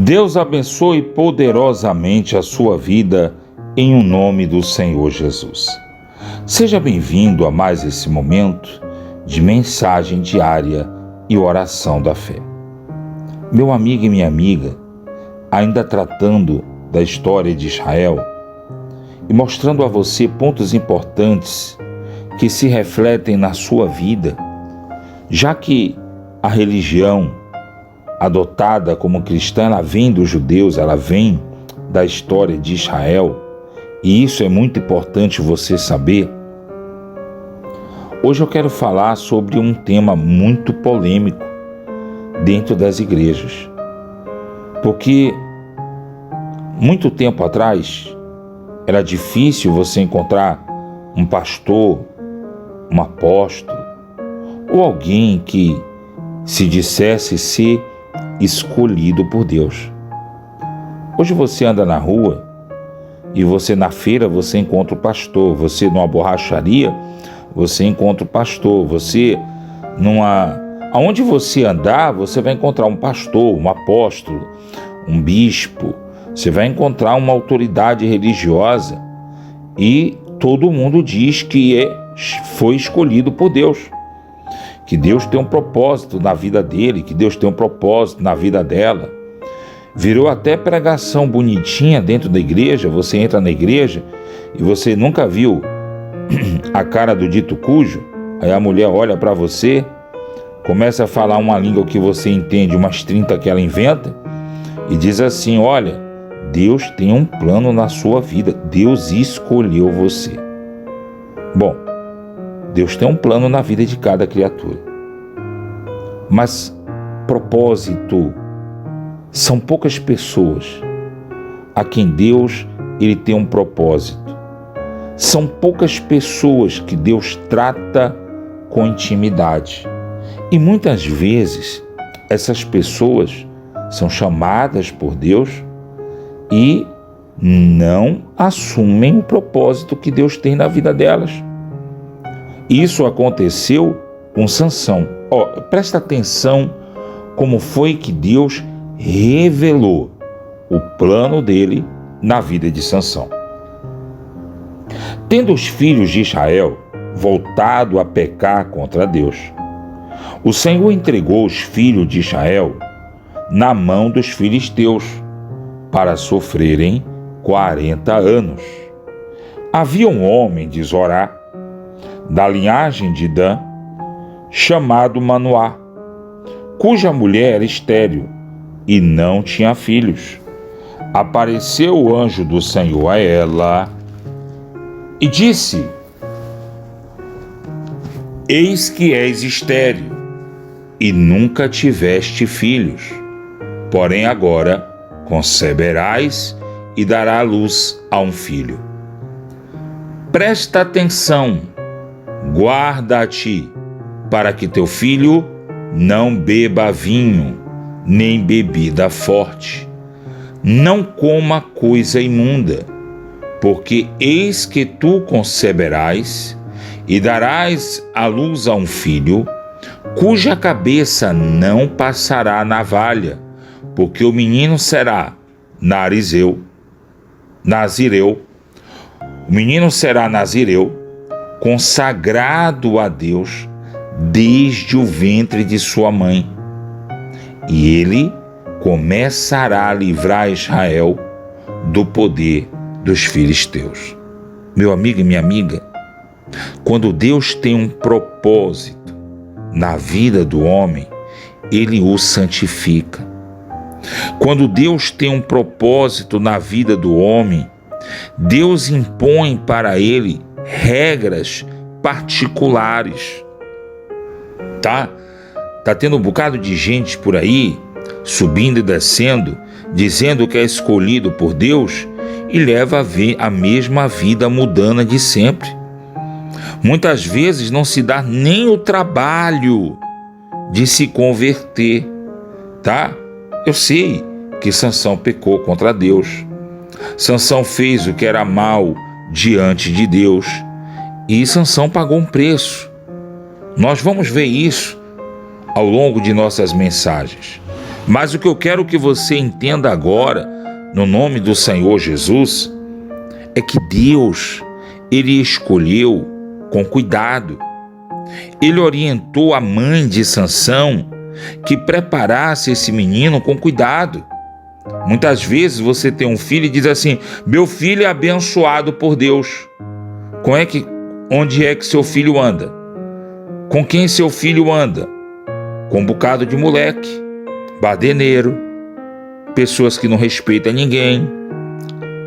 Deus abençoe poderosamente a sua vida em o nome do Senhor Jesus. Seja bem-vindo a mais esse momento de mensagem diária e oração da fé. Meu amigo e minha amiga, ainda tratando da história de Israel e mostrando a você pontos importantes que se refletem na sua vida, já que a religião adotada como cristã, ela vem dos judeus, ela vem da história de Israel, e isso é muito importante você saber. Hoje eu quero falar sobre um tema muito polêmico dentro das igrejas, porque muito tempo atrás era difícil você encontrar um pastor, um apóstolo ou alguém que se dissesse ser escolhido por Deus. Hoje você anda na rua e na feira você encontra o pastor, você numa borracharia você encontra o pastor, aonde você andar você vai encontrar um pastor, um apóstolo, um bispo, você vai encontrar uma autoridade religiosa e todo mundo diz que foi escolhido por Deus. Que Deus tem um propósito na vida dele, que Deus tem um propósito na vida dela. Virou até pregação bonitinha dentro da igreja. Você entra na igreja e você nunca viu a cara do dito cujo. Aí a mulher olha para você, começa a falar uma língua que você entende, umas 30 que ela inventa, e diz assim: olha, Deus tem um plano na sua vida, Deus escolheu você. Bom, Deus tem um plano na vida de cada criatura. Mas propósito, são poucas pessoas a quem Deus ele tem um propósito. São poucas pessoas que Deus trata com intimidade. E muitas vezes essas pessoas são chamadas por Deus e não assumem o propósito que Deus tem na vida delas. Isso aconteceu com Sansão. Presta atenção como foi que Deus revelou o plano dele na vida de Sansão. Tendo os filhos de Israel voltado a pecar contra Deus, o Senhor entregou os filhos de Israel na mão dos filisteus para sofrerem 40 anos. Havia um homem de Zorá, da linhagem de Dan, chamado Manoá, cuja mulher era estéril e não tinha filhos. Apareceu o anjo do Senhor a ela e disse: eis que és estéril e nunca tiveste filhos, porém agora conceberás e dará à luz a um filho. Presta atenção, guarda-te, para que teu filho não beba vinho, nem bebida forte, não coma coisa imunda, porque eis que tu conceberás e darás à luz a um filho, cuja cabeça não passará navalha, porque o menino será nazireu. O menino será nazireu, consagrado a Deus desde o ventre de sua mãe, e ele começará a livrar Israel do poder dos filisteus. Meu amigo e minha amiga, quando Deus tem um propósito na vida do homem, ele o santifica. Quando Deus tem um propósito na vida do homem, Deus impõe para ele regras particulares. Tá tendo um bocado de gente por aí, subindo e descendo, dizendo que é escolhido por Deus e leva a mesma vida mundana de sempre. Muitas vezes não se dá nem o trabalho de se converter, tá? Eu sei que Sansão pecou contra Deus. Sansão fez o que era mal diante de Deus e Sansão pagou um preço. Nós vamos ver isso ao longo de nossas mensagens. Mas o que eu quero que você entenda agora, no nome do Senhor Jesus, é que Deus, Ele escolheu com cuidado. Ele orientou a mãe de Sansão que preparasse esse menino com cuidado. Muitas vezes você tem um filho e diz assim: meu filho é abençoado por Deus. Onde é que seu filho anda? Com quem seu filho anda? Com um bocado de moleque, badeneiro, pessoas que não respeitam ninguém,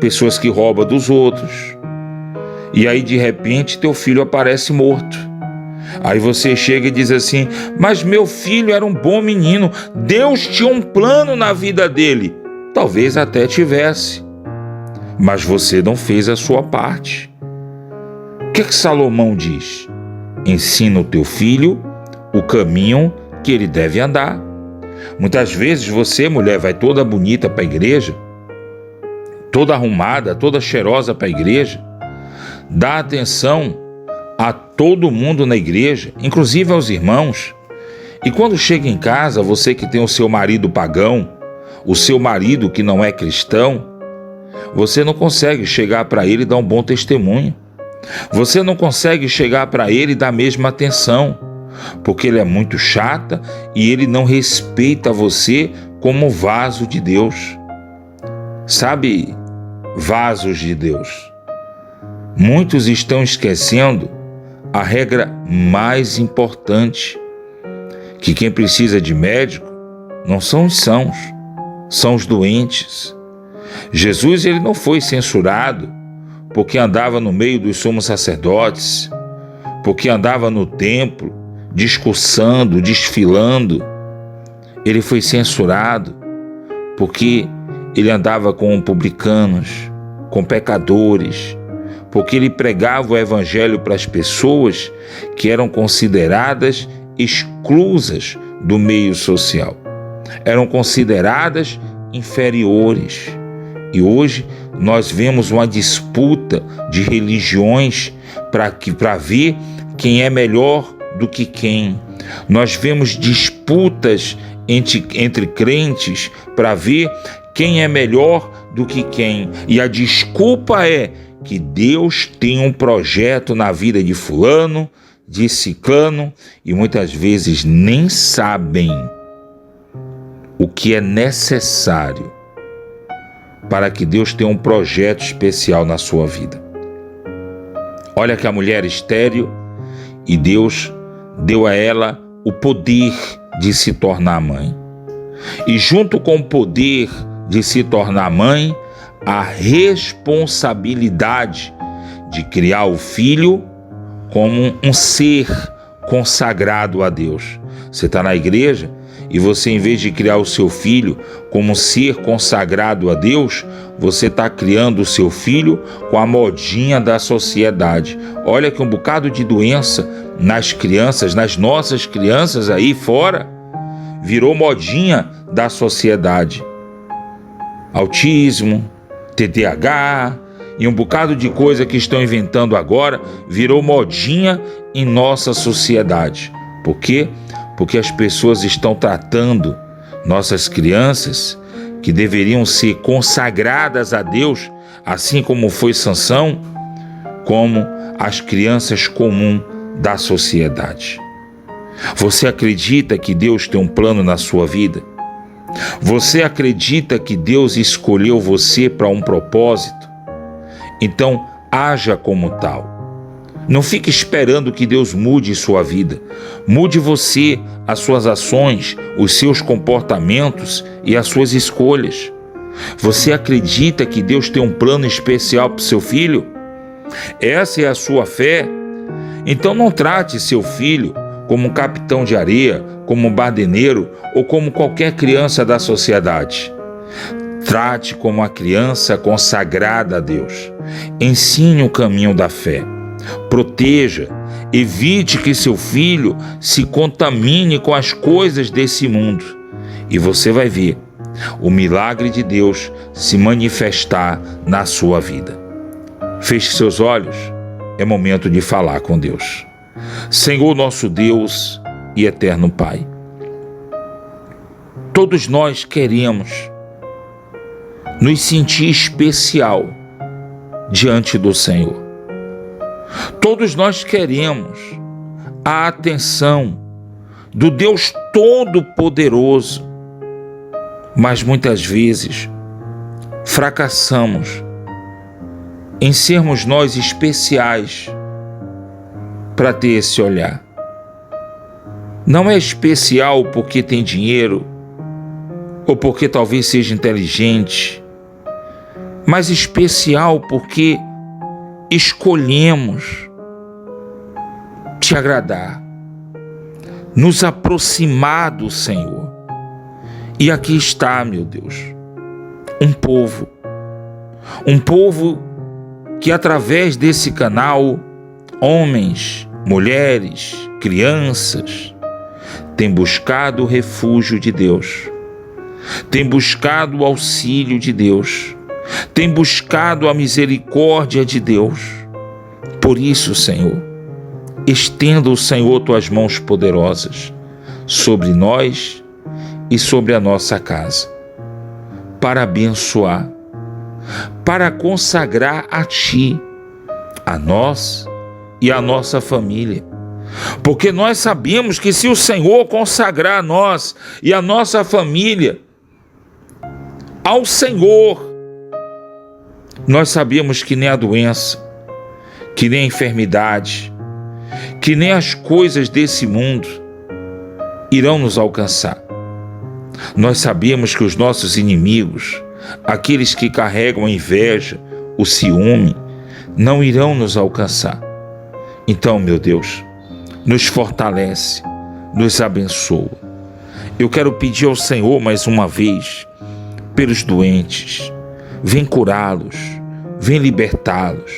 pessoas que roubam dos outros. E aí de repente teu filho aparece morto. Aí você chega e diz assim: mas meu filho era um bom menino, Deus tinha um plano na vida dele. Talvez até tivesse, mas você não fez a sua parte. O que Salomão diz? Ensina o teu filho o caminho que ele deve andar. Muitas vezes você, mulher, vai toda bonita para a igreja, toda arrumada, toda cheirosa para a igreja, dá atenção a todo mundo na igreja, inclusive aos irmãos. E quando chega em casa, você que tem o seu marido pagão, o seu marido que não é cristão, você não consegue chegar para ele e dar um bom testemunho. Você não consegue chegar para ele e dar a mesma atenção, porque ele é muito chata e ele não respeita você como vaso de Deus. Sabe, vasos de Deus. Muitos estão esquecendo a regra mais importante, que quem precisa de médico não são os sãos, são os doentes. Jesus, ele não foi censurado porque andava no meio dos sumos sacerdotes, porque andava no templo discursando, desfilando. Ele foi censurado porque ele andava com publicanos, com pecadores, porque ele pregava o evangelho para as pessoas que eram consideradas exclusas do meio social, eram consideradas inferiores. E hoje nós vemos uma disputa de religiões para ver quem é melhor do que quem. Nós vemos disputas entre crentes para ver quem é melhor do que quem. E a desculpa é que Deus tem um projeto na vida de fulano, de ciclano, e muitas vezes nem sabem o que é necessário para que Deus tenha um projeto especial na sua vida. Olha que a mulher estéril, e Deus deu a ela o poder de se tornar mãe. E junto com o poder de se tornar mãe, a responsabilidade de criar o filho como um ser consagrado a Deus. Você está na igreja e você, em vez de criar o seu filho como um ser consagrado a Deus, você está criando o seu filho com a modinha da sociedade. Olha que um bocado de doença nas crianças, nas nossas crianças aí fora, virou modinha da sociedade. Autismo, TDAH e um bocado de coisa que estão inventando agora virou modinha em nossa sociedade. Por quê? Porque as pessoas estão tratando nossas crianças, que deveriam ser consagradas a Deus, assim como foi Sansão, como as crianças comuns da sociedade. Você acredita que Deus tem um plano na sua vida? Você acredita que Deus escolheu você para um propósito? Então, haja como tal. Não fique esperando que Deus mude sua vida. Mude você, as suas ações, os seus comportamentos e as suas escolhas. Você acredita que Deus tem um plano especial para o seu filho? Essa é a sua fé? Então não trate seu filho como um capitão de areia, como um badeneiro ou como qualquer criança da sociedade. Trate como uma criança consagrada a Deus. Ensine o caminho da fé. Proteja, evite que seu filho se contamine com as coisas desse mundo. E você vai ver o milagre de Deus se manifestar na sua vida. Feche seus olhos, é momento de falar com Deus. Senhor nosso Deus e eterno Pai, Todos nós queremos nos sentir especial diante do Senhor. Todos nós queremos a atenção do Deus Todo-Poderoso, mas muitas vezes fracassamos em sermos nós especiais para ter esse olhar. Não é especial porque tem dinheiro ou porque talvez seja inteligente, mas especial porque escolhemos te agradar, nos aproximar do Senhor. E aqui está, meu Deus, um povo que através desse canal, homens, mulheres, crianças, tem buscado o refúgio de Deus, tem buscado o auxílio de Deus, tem buscado a misericórdia de Deus. Por isso, Senhor, estenda o Senhor tuas mãos poderosas sobre nós e sobre a nossa casa, para abençoar, para consagrar a Ti, a nós e a nossa família. Porque nós sabemos que se o Senhor consagrar a nós e a nossa família ao Senhor, nós sabemos que nem a doença, que nem a enfermidade, que nem as coisas desse mundo irão nos alcançar. Nós sabemos que os nossos inimigos, aqueles que carregam a inveja, o ciúme, não irão nos alcançar. Então, meu Deus, nos fortalece, nos abençoa. Eu quero pedir ao Senhor mais uma vez pelos doentes, vem curá-los, vem libertá-los.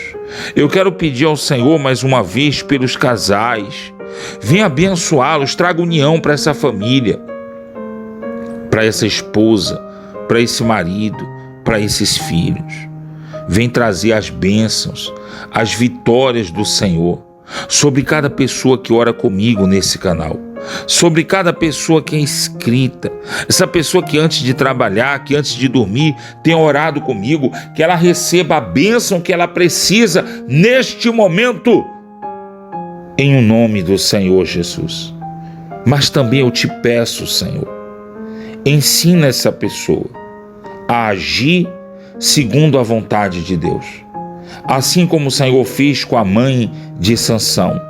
Eu quero pedir ao Senhor mais uma vez pelos casais, vem abençoá-los, traga união para essa família, para essa esposa, para esse marido, para esses filhos. Vem trazer as bênçãos, as vitórias do Senhor sobre cada pessoa que ora comigo nesse canal, sobre cada pessoa que é inscrita, essa pessoa que antes de trabalhar, que antes de dormir tem orado comigo, que ela receba a bênção que ela precisa neste momento, em o nome do Senhor Jesus. Mas também eu te peço, Senhor, ensina essa pessoa a agir segundo a vontade de Deus, assim como o Senhor fez com a mãe de Sansão.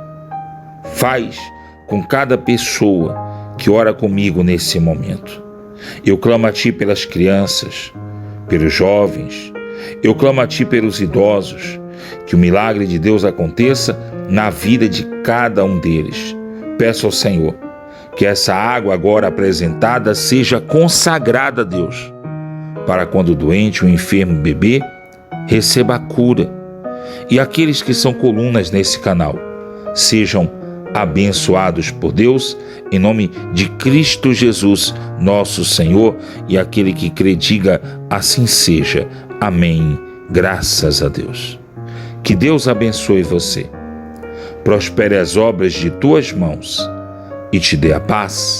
Faz com cada pessoa que ora comigo nesse momento. Eu clamo a Ti pelas crianças, pelos jovens, eu clamo a Ti pelos idosos, que o milagre de Deus aconteça na vida de cada um deles. Peço ao Senhor que essa água agora apresentada seja consagrada a Deus, para quando o doente ou enfermo beber, receba a cura, e aqueles que são colunas nesse canal sejam abençoados por Deus, em nome de Cristo Jesus, nosso Senhor, e aquele que crê diga assim seja. Amém. Graças a Deus. Que Deus abençoe você, prospere as obras de tuas mãos e te dê a paz.